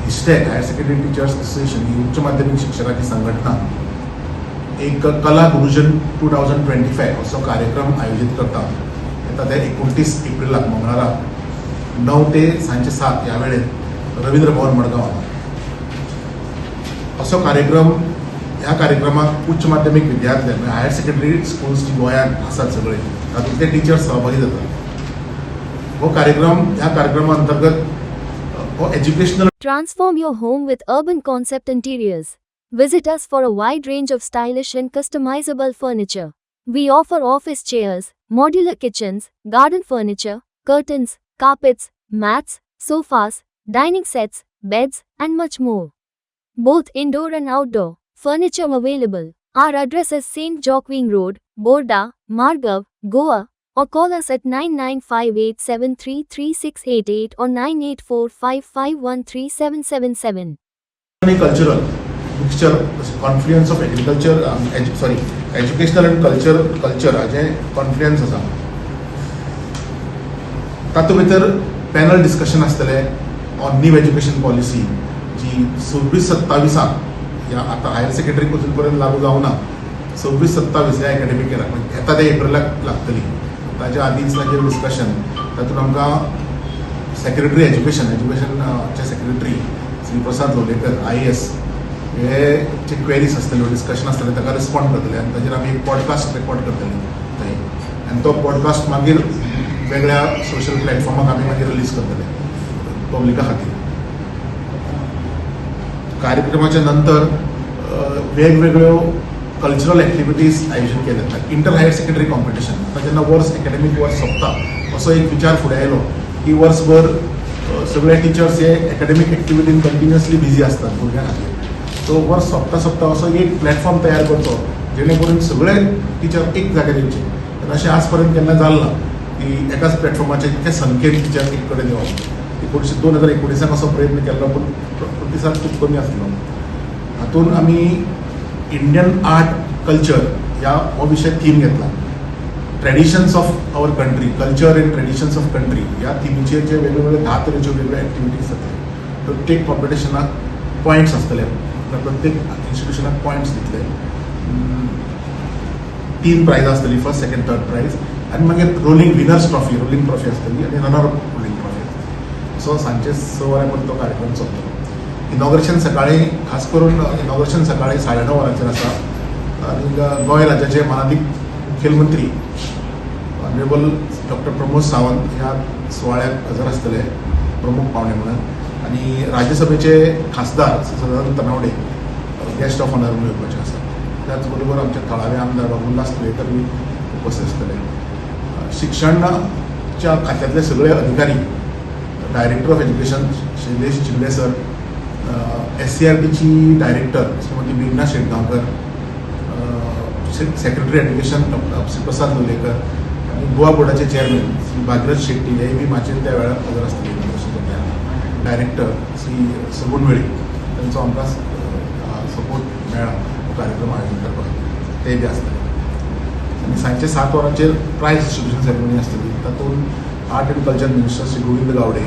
इस्टेक higher secondary teachers association ही उच्च माध्यमिक शिक्षकाची संघटना एक कला गुरुजन 2025 असो कार्यक्रम आयोजित करता. येता ते 29 एप्रिलाक मंगळारा 9 ते सांजे 7 ह्या वेळेर रवींद्र भवन मडगांव असो कार्यक्रम. ह्या कार्यक्रमाक उच्च माध्यमिक विद्यार्थी म्हणजे हायर सेकंडरी स्कूल्स जी गोंयांत आसात सगळे तातूंतले टीचर्स सहभागी जातात. हो कार्यक्रम ह्या कार्यक्रमा अंतर्गत हो educational. Transform your home with Urban Concept Interiors. Visit us for a wide range of stylish and customizable furniture. We offer office chairs, modular kitchens, garden furniture, curtains, carpets, mats, sofas, dining sets, beds, and much more. Both indoor and outdoor furniture available. Our address is St. Joaquin Road, Borda, Margav, Goa, or call us at 9958733688 or 9845513777. Cultural mixture, confluence of agriculture, educational and culture हाजे confluence आसा. तातूंत भितर panel discussion आसतले on new education policy जी 26-27 या आता higher secondary अजून पर्यंत लागू जावना. 26-27 ह्या एकाडेमीक इयराक येता त्या एप्रिलाक लागतली. ताच्या आदींच ताजेर डिस्कशन. तातूंत आमकां secretary एज्युकेशनचे secretary Shri Prasad Lolayekar IAS हे क्वेरीज आसतल्यो, डिस्कशन आसतलें, ताका रिस्पॉन्ड करतले आनी ताजेर आमी एक पॉडकास्ट रेकॉर्ड करतले थंय. आनी तो पॉडकास्ट मागीर वेगळ्या सोशल प्लॅटफॉर्माक आमी मागीर रिलीज करतले पब्लिका खातीर. कार्यक्रमाच्या नंतर वेगवेगळ्यो कल्चरल एक्टिविटीज आयोजीत केले जातात. Inter higher secondary competition. आता जेन्ना वर्स एकाडेमीक वर्स सोंपता असो एक विचार फुडें आयलो की वर्सभर सगळे टिचर्स हे एकाडेमीक एक्टिविटीन कंटिन्युअसली बिजी आसतात भुरग्यां खातीर. सो वर्स सोंपता असो एक प्लॅटफॉर्म तयार करचो जेणे करून सगळे टिचर एक जाग्यार येवचे. अशें आज पर्यंत केन्ना जालें ना की एकाच प्लॅटफॉर्माचेर इतके संख्येन टिचर एक कडेन येवप. 2019 असो प्रयत्न केल्लो पूण प्रतिसाद खूब कमी आसलो. हातूंत आमी इंडियन आर्ट कल्चर ह्या हो विशय थीम घेतला. Traditions of our country, culture and traditions of country ह्या थिमीचेर जे वेगवेगळे 10 तरेच्यो वेगळ्यो एक्टिविटीज जातले. प्रत्येक कॉम्पिटिशनाक पॉयंट्स आसतले. प्रत्येक इन्स्टिट्यूशनाक पॉयंट्स दितले. 3 प्रायज आसतली, फर्स्ट सेकंड थर्ड प्रायज. आनी मागीर रोलिंग विनर्स ट्रॉफी आसतली आनी runner up rolling trophy. So सांजचे 6 वरांपर्यंत तो कार्यक्रम चलतलो. इनॉग्रेशन सकाळी, खास करून इनॉग्रेशन सकाळी 9:30 वरांचेर आसा. आनी गोंय राज्याचे माननीय मुखेलमंत्री ऑनरेबल डॉक्टर प्रमोद सावंत ह्या सुवाळ्याक हजर आसतले प्रमुख पावणे म्हणून. आनी राज्यसभेचे खासदार Sadanand Tanawade guest of honour म्हणून येवपाचे आसा. त्याच बरोबर आमचे थळावे आमदार बाबुल्ला सुर्वेकर बी उपस्थित आसतले. शिक्षणाच्या खात्यांतले सगळे अधिकारी, director of education Shailesh Chingle sir, SCRTची director Shrimati Bimna Shetgaonkar, secretary education doctor Shri Prasad Lolayekar आणि गोवा बोर्डाचे चेअरमॅन श्री भागीरथ शेट्टी हे बी माचेर त्या वेळार हजर आसतले. डायरेक्टर श्री सगुण वेळी तांचो आमकां सपोर्ट मेळ्ळा हो कार्यक्रम आयोजीत करपाक. ते बी आसतले. आनी सांजचे 7 वरांचेर प्रायज डिस्ट्रिब्युशन सेरेमनी आसतली. तातूंत art and culture minister Shri Govind Gawade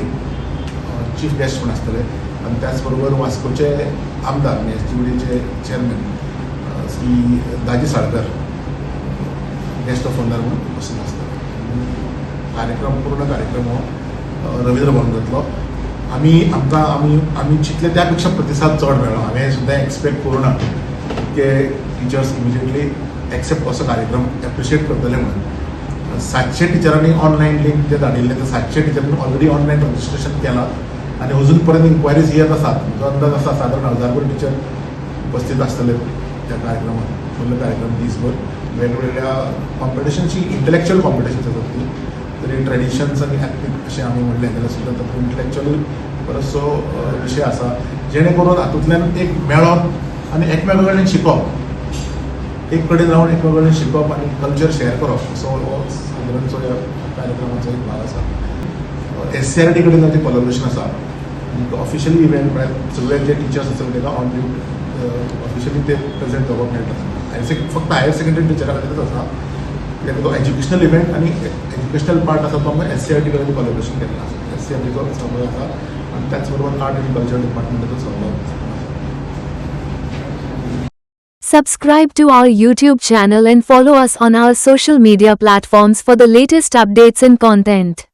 chief guest म्हणून आसतले. आणि त्याचबरोबर वास्कोचे आमदार म्हणजे SGVDचे chairman Shri Daji Salkar guest of honour म्हणून उपस्थित आसतात. पूर्ण कार्यक्रम हो रवींद्र भवन जातलो. आमी चिंतले त्या पेक्षा प्रतिसाद चड मेळ्ळो. हांवें सुद्दां एक्सपेक्ट करूं ना की टिचर्स इमिजिएटली एक्सेप्ट असो कार्यक्रम एप्रिशिएट करतले म्हणून. 700 टिचरांनी ऑनलायन लिंक ते धाडिल्ले. तर 700 टिचरांनी ऑलरेडी ऑनलायन रजिस्ट्रेशन केलां आणि अजून पर्यंत इन्क्वायरीज येत आसात. जो अंदाज आसा सादारण 1000 टीचर उपस्थित आसतले त्या कार्यक्रमात. फुल्ल कार्यक्रम दिसभर वेगवेगळ्या कॉम्पिटिशनची इंटलेक्च्युअल कॉम्पिटिशन्स आसात ती. तरी ट्रेडिशन्स आनी एथनीक अशें आमी म्हणलें जाल्यार सुद्दां तातूंत इंटलेक्च्युअली बरोचसो विशय आसा जेणे करून हातूंतल्यान एक मेळप आनी एकमेका कडल्यान शिकप, एक कडेन रावन एकमेका कडल्यान शिकप आनी कल्चर शेअर करप असो हो सादारणसो ह्या कार्यक्रमाचो एक भाग आसा. SCRT कडेन ताचें कोलॅबोरेशन आसा. ऑफिशियली इव्हेंट म्हळ्यार सगळे जे टिचर्स आसतले ताका ऑन ऑफिशियली ते प्रेझेंट जावपाक मेळटा. फक्त हायर सेकंडरी टिचरा खातीरच आसा. कित्याक तो एज्युकेशनल इव्हेंट आनी एज्युकेशनल पार्ट आसा तो आमकां SCRT कडेन कोलॅबोरेशन केल्लें आसा. SCRTचो समज आसा आणि त्याचबरोबर आर्ट अँड कल्चर डिपार्टमेंटाचो सहभाग. Subscribe to our YouTube channel and follow us on our social media platforms for the latest updates and content.